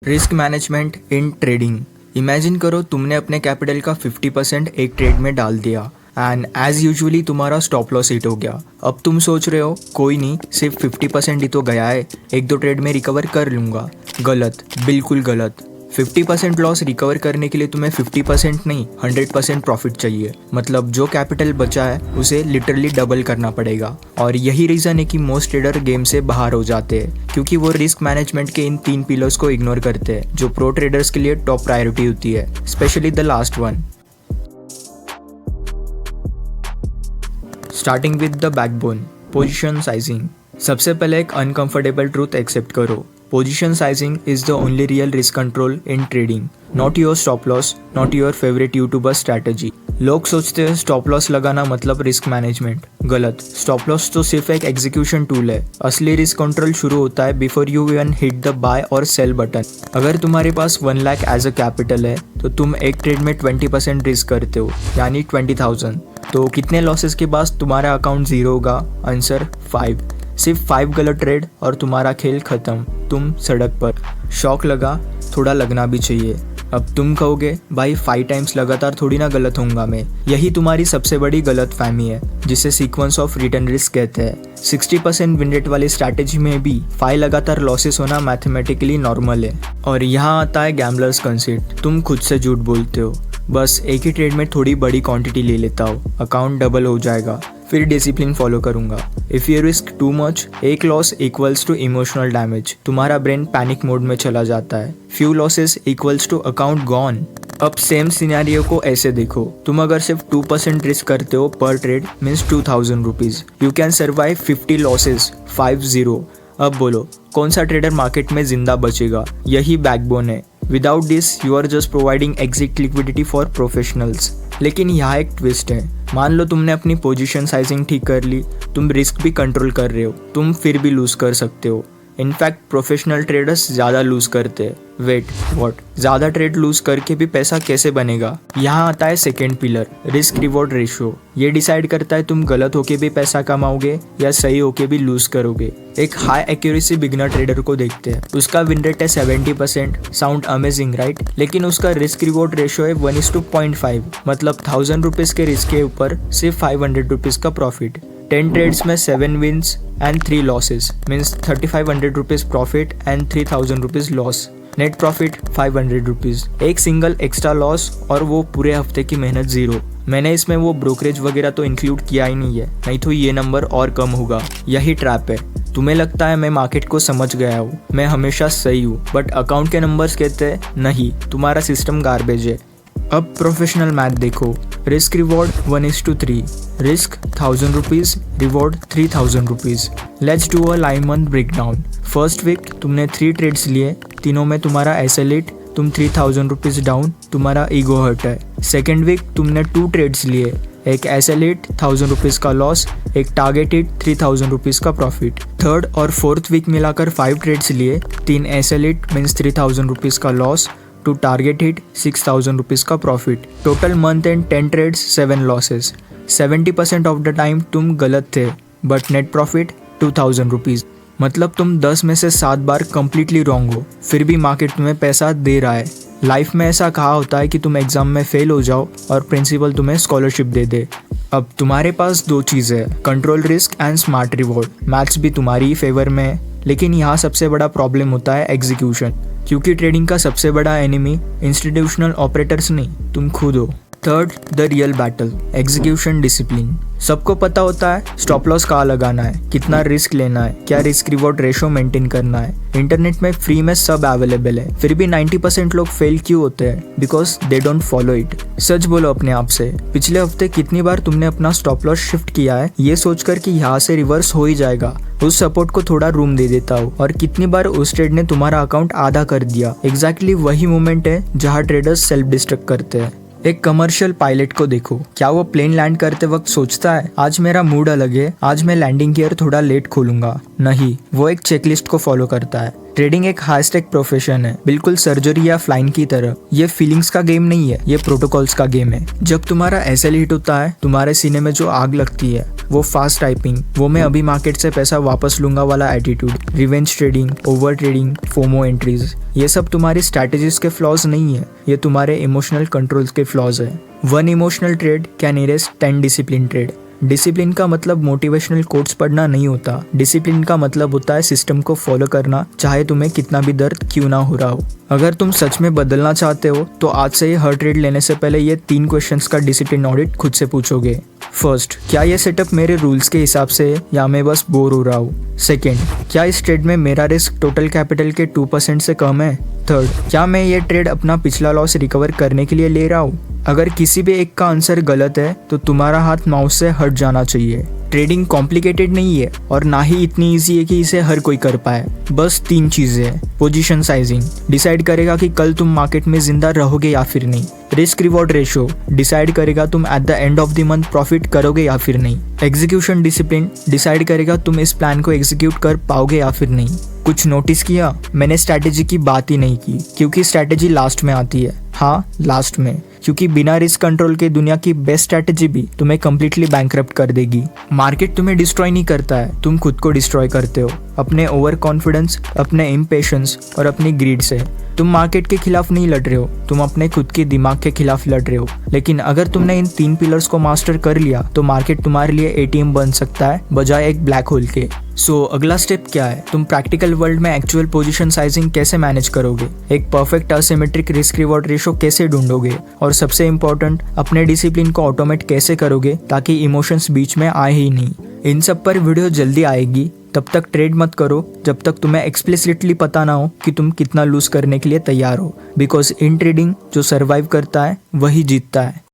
Risk management in trading. Imagine करो तुमने अपने कैपिटल का 50% एक ट्रेड में डाल दिया एंड एज यूजुअली तुम्हारा स्टॉप लॉस हिट हो गया। अब तुम सोच रहे हो कोई नहीं, सिर्फ 50% ही तो गया है, एक दो ट्रेड में रिकवर कर लूँगा। गलत, बिल्कुल गलत। 50% लॉस रिकवर करने के लिए तुम्हें 50% नहीं 100% प्रॉफिट चाहिए। मतलब जो कैपिटल बचा है उसे लिटरली डबल करना पड़ेगा। और यही रीज़न है कि मोस्ट ट्रेडर गेम से बाहर हो जाते हैं, क्योंकि वो रिस्क मैनेजमेंट के इन 3 पिलर्स को इग्नोर करते हैं जो प्रो ट्रेडर्स के लिए टॉप प्रायोरिटी होती है, specially the last one. Starting with the backbone, position sizing. सबसे पहले एक अनकंफर्टेबल ट्रूथ एक्सेप्ट करो। Position sizing is the only real risk control in trading, not your stop loss, not your favorite YouTuber strategy. लोग सोचते हैं stop loss लगाना मतलब risk management. गलत। स्टॉप लॉस तो सिर्फ एक एग्जीक्यूशन टूल है। असली रिस्क कंट्रोल शुरू होता है before you even hit the buy और सेल बटन। अगर तुम्हारे पास 1 लाख एज अ कैपिटल है तो तुम एक ट्रेड में 20% रिस्क करते हो, यानी 20,000। तो कितने लॉसेस के बाद तुम्हारा अकाउंट जीरो होगा? आंसर 5। सिर्फ 5 गलत ट्रेड और तुम्हारा खेल खत्म, तुम सड़क पर। शॉक लगा, थोड़ा लगना भी चाहिए। अब तुम कहोगे भाई 5 टाइम्स लगातार थोड़ी ना गलत होऊंगा मैं। यही तुम्हारी सबसे बड़ी गलत फहमी है, जिसे सीक्वेंस ऑफ रिटर्न रिस्क कहते हैं। 60% विन रेट वाली स्ट्रैटेजी में भी 5 लगातार लॉसेस होना मैथमेटिकली नॉर्मल है। और यहाँ आता है गैम्बलर्स कंसेप्ट। तुम खुद से झूठ बोलते हो, बस एक ही ट्रेड में थोड़ी बड़ी क्वांटिटी ले लेता हो, अकाउंट डबल हो जाएगा, फिर डिसिप्लिन फॉलो करूंगा। If you risk too much, एक loss equals to emotional damage. तुम्हारा ब्रेन पैनिक मोड में चला जाता है। Few losses equals to account gone. अब सेम सिनेरियो को ऐसे देखो, तुम अगर सिर्फ 2% रिस्क करते हो पर trade, means 2000 rupees. You can survive 50 losses, 50। अब बोलो कौन सा ट्रेडर मार्केट में जिंदा बचेगा? यही बैकबोन है। Without this you are just providing exit liquidity for professionals. लेकिन यहाँ एक ट्विस्ट है। मान लो तुमने अपनी पोजीशन साइजिंग ठीक कर ली, तुम रिस्क भी कंट्रोल कर रहे हो, तुम फिर भी लूज कर सकते हो। इनफैक्ट प्रोफेशनल ट्रेडर्स ज़्यादा लूज करते हैं। Wait, what? ज़्यादा ट्रेड लूज करके भी पैसा कैसे बनेगा? यहाँ आता है second pillar, risk reward ratio. ये डिसाइड करता है तुम गलत होके भी पैसा कमाओगे या सही होके भी लूज करोगे। एक हाई एक्यूरेसी बिगनर ट्रेडर को देखते हैं, उसका विन रेट है 70%। Sound amazing right? लेकिन उसका रिस्क रिवॉर्ड रेशियो है 1:0.5। मतलब 1000 रुपीज़ के रिस्क के ऊपर सिर्फ 500 रुपीज़ का प्रॉफिट। 10 ट्रेड्स में 7 wins and 3 losses, means 3500 rupees profit and 3000 rupees loss. Net profit 500 rupees. एक सिंगल एक्स्ट्रा लॉस और वो पूरे हफ्ते की मेहनत जीरो। मैंने इसमें वो ब्रोकरेज वगैरह तो इंक्लूड किया ही नहीं है, नहीं तो ये नंबर और कम होगा। यही ट्रैप है। तुम्हें लगता है मैं मार्केट को समझ गया हूँ, मैं हमेशा सही हूँ, बट अकाउंट के नंबर्स कहते हैं नहीं, तुम्हारा सिस्टम गार्बेज है। अब प्रोफेशनल मैथ देखो। Risk reward 1:3। Risk 1000 rupees, reward 3000 rupees. Let's do a line month breakdown. First week तुमने 3 ट्रेड्स लिए, तीनों में तुम्हारा एसएल तुम 3000 रुपीज़ डाउन, तुम्हारा ईगो हर्ट है। सेकेंड वीक तुमने 2 ट्रेड्स लिए, एक एसएल 1000 रुपीज़ का लॉस, एक टारगेटेड 3000 रुपीज़ का प्रॉफिट। थर्ड और फोर्थ वीक मिलाकर 5 ट्रेड्स लिए, 3 एसएल मीन्स 3000 रुपीज़ का loss two target hit 6000 rupees का profit. Total month end 10 trades, 7 losses. 70% of the time तुम गलत थे, बट नेट प्रॉफिट 2000 रुपीज़। मतलब तुम 10 में से 7 बार कंप्लीटली रॉन्ग हो, फिर भी मार्केट तुम्हें पैसा दे रहा है। लाइफ में ऐसा कहा होता है कि तुम एग्जाम में फेल हो जाओ और प्रिंसिपल तुम्हें स्कॉलरशिप दे दे। अब तुम्हारे पास 2 चीज़ें हैं, control risk and smart reward. Maths भी तुम्हारी ही फेवर में है, लेकिन यहाँ सबसे बड़ा प्रॉब्लम होता है एग्जीक्यूशन, क्योंकि ट्रेडिंग का सबसे बड़ा एनिमी इंस्टीट्यूशनल ऑपरेटर्स नहीं, तुम खुद हो। Third, the real battle, execution discipline. सबको पता होता है स्टॉप लॉस कहाँ लगाना है, कितना रिस्क लेना है, क्या रिस्क रिवॉर्ड रेशो मेंटेन करना है। इंटरनेट में फ्री में सब अवेलेबल है, फिर भी 90% लोग फेल क्यों होते हैं? Because they don't follow it. सच बोलो अपने आप से, पिछले हफ्ते कितनी बार तुमने अपना स्टॉप लॉस शिफ्ट किया है ये सोचकर कि यहाँ से रिवर्स हो ही जाएगा, उस सपोर्ट को थोड़ा रूम दे देता हूँ, और कितनी बार उस ट्रेड ने तुम्हारा अकाउंट आधा कर दिया। एग्जैक्टली वही मोमेंट है जहाँ ट्रेडर्स सेल्फ डिस्ट्रक्ट करते हैं। एक कमर्शियल पायलट को देखो, क्या वो प्लेन लैंड करते वक्त सोचता है आज मेरा मूड अलग है, आज मैं लैंडिंग गियर थोड़ा लेट खोलूंगा? नहीं, वो एक चेकलिस्ट को फॉलो करता है। ट्रेडिंग एक हाई स्टेक प्रोफेशन है, बिल्कुल सर्जरी या फ्लाइंग की तरह। ये फीलिंग्स का गेम नहीं है, ये प्रोटोकॉल्स का गेम है। जब तुम्हारा एसएल हिट होता है, तुम्हारे सीने में जो आग लगती है वो फास्ट टाइपिंग, वो मैं अभी मार्केट से पैसा वापस लूंगा वाला attitude, revenge trading, over trading, FOMO entries, ये सब तुम्हारी स्ट्रैटेजीज के फ्लॉज नहीं है, ये तुम्हारे इमोशनल कंट्रोल्स के फ्लॉज है। 1 emotional trade can erase 10 discipline trade. Discipline का मतलब मोटिवेशनल कोट्स पढ़ना नहीं होता। डिसिप्लिन का मतलब होता है सिस्टम को फॉलो करना, चाहे तुम्हें कितना भी दर्द क्यों ना हो रहा हो। अगर तुम सच में बदलना चाहते हो तो आज से ही हर ट्रेड लेने से पहले ये 3 क्वेश्चंस का डिसिप्लिन ऑडिट खुद से पूछोगे। फर्स्ट, क्या ये सेटअप मेरे रूल्स के हिसाब से है या मैं बस बोर हो रहा हूँ। सेकेंड, क्या इस ट्रेड में मेरा रिस्क टोटल कैपिटल के 2% से कम है। थर्ड, क्या मैं ये ट्रेड अपना पिछला लॉस रिकवर करने के लिए ले रहा हूँ। अगर किसी भी एक का आंसर गलत है तो तुम्हारा हाथ माउस से हट जाना चाहिए। ट्रेडिंग कॉम्प्लिकेटेड नहीं है और ना ही इतनी इजी है कि इसे हर कोई कर पाए। बस 3 चीजें हैं। पोजीशन साइजिंग डिसाइड करेगा कि कल तुम मार्केट में जिंदा रहोगे या फिर नहीं। रिस्क रिवॉर्ड रेशो डिसाइड करेगा तुम at the end of the month profit करोगे या फिर नहीं। एग्जीक्यूशन डिसिप्लिन डिसाइड करेगा तुम इस प्लान को एग्जीक्यूट कर पाओगे या फिर नहीं। कुछ नोटिस किया? मैंने स्ट्रैटेजी की बात ही नहीं की, क्योंकि स्ट्रैटेजी लास्ट में आती है। हाँ, लास्ट में, क्योंकि बिना रिस्क कंट्रोल के दुनिया की बेस्ट स्ट्रैटेजी भी तुम्हें कम्प्लीटली बैंकरप्ट कर देगी। मार्केट तुम्हें डिस्ट्रॉय नहीं करता है, तुम खुद को डिस्ट्रॉय करते हो, अपने ओवर कॉन्फिडेंस, अपने इम्पेशंस और अपनी ग्रीड से। तुम मार्केट के खिलाफ नहीं लड़ रहे हो, तुम अपने खुद के दिमाग के खिलाफ लड़ रहे हो। लेकिन अगर तुमने इन 3 पिलर्स को मास्टर कर लिया तो मार्केट तुम्हारे लिए एटीएम बन सकता है बजाय एक ब्लैक होल के। सो अगला स्टेप क्या है? तुम प्रैक्टिकल वर्ल्ड में एक्चुअल पोजीशन साइजिंग कैसे मैनेज करोगे, एक perfect asymmetric risk reward ratio कैसे ढूंढोगे, और सबसे इंपॉर्टेंट, अपने डिसिप्लिन को ऑटोमेट कैसे करोगे ताकि इमोशंस बीच में आए ही नहीं। इन सब पर वीडियो जल्दी आएगी। तब तक ट्रेड मत करो जब तक तुम्हें एक्सप्लिसिटली पता ना हो कि तुम कितना लूज करने के लिए तैयार हो, बिकॉज इन ट्रेडिंग जो सर्वाइव करता है वही जीतता है।